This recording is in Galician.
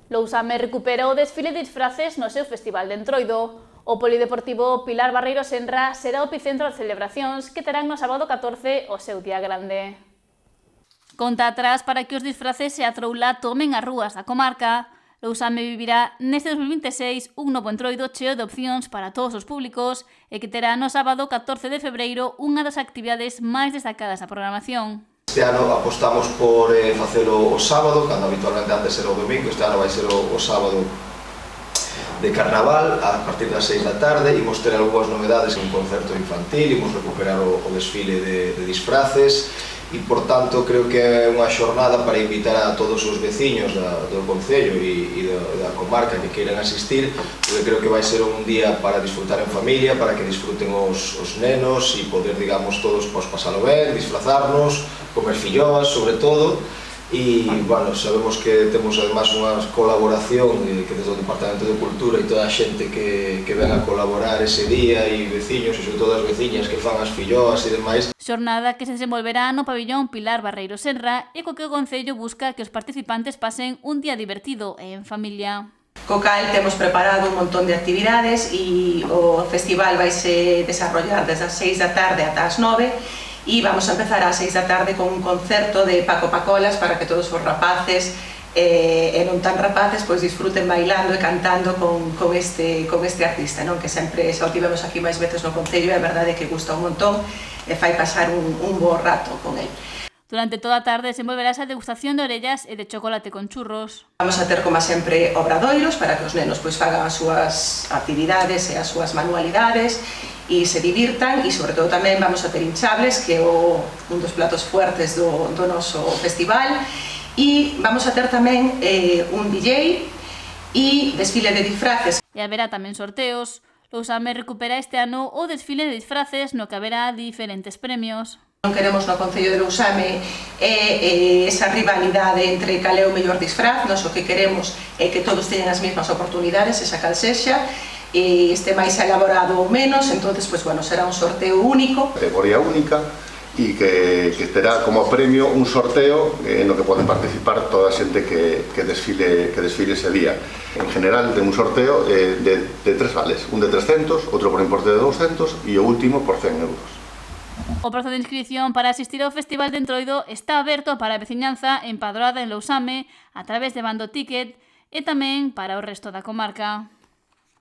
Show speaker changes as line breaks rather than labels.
Lousame recupera o desfile de disfraces no seu Festival de Entroido. O Polideportivo Pilar Barreiro Senra será o epicentro das celebracións que terán no sábado 14 o seu día grande. Conta atrás para que os disfraces e a troula tomen as rúas da comarca. Lousame vivirá neste 2026 un novo Entroido cheo de opcións para todos os públicos e que terá no sábado 14 de febreiro unha das actividades máis destacadas da programación.
Este ano apostamos por facelo o sábado, cando habitualmente antes era o domingo. Este ano vai ser o sábado de Carnaval, a partir das 6 da tarde. Imos ter algunhas novedades, un concerto infantil, imos recuperar o desfile de disfraces e, por tanto, creo que é unha xornada para invitar a todos os veciños do concello e da comarca que queiran asistir, porque creo que vai ser un día para disfrutar en familia, para que disfruten os nenos e poder, digamos, todos pasalo ben, disfrazarnos, comer filloas, sobre todo. E, bueno, sabemos que temos además unha colaboración que desde o Departamento de Cultura e toda a xente que ven a colaborar ese día, e veciños, e sobre todo as veciñas que fan as filloas e demais.
Xornada que se desenvolverá no pabillón Pilar Barreiro Senra e co que o Concello busca que os participantes pasen un día divertido e en familia.
Co cal temos preparado un montón de actividades e o festival vai se desarrollar desde as 6 da tarde ata as 9 e vamos a empezar ás 6 da tarde con un concerto de Paco Pacolas para que todos os rapaces e non tan rapaces pois disfruten bailando e cantando con este artista, non? Que sempre xa o tivemos aquí máis veces no Concello e a verdade é que gusta un montón e fai pasar un bo rato con el.
Durante toda a tarde desenvolverá esa degustación de orellas e de chocolate con churros.
Vamos a ter, como sempre, obradoiros para que os nenos pois fagan as súas actividades e as súas manualidades e se divirtan, e sobre todo tamén vamos a ter hinchables, que é un dos platos fuertes do noso festival, e vamos a ter tamén un DJ e desfile de disfraces.
E haberá tamén sorteos. Lousame recupera este ano o desfile de disfraces no que haberá diferentes premios.
Non queremos no Concello de Lousame esa rivalidade entre cal é o mellor disfraz. Nós o que queremos é que todos teñan as mesmas oportunidades, esa cal sexa, e este máis elaborado ou menos. Entonces, pues, bueno, será un sorteo único.
Categoría única e que terá como premio un sorteo no que poden participar toda a xente que desfile ese día. En general, de un sorteo de 3 vales, un de 300, outro por importe de 200 e o último por 100 euros.
O prazo de inscripción para asistir ao Festival de Entroido está aberto para a veciñanza empadroada en Lousame a través de Bando Ticket e tamén para o resto da comarca.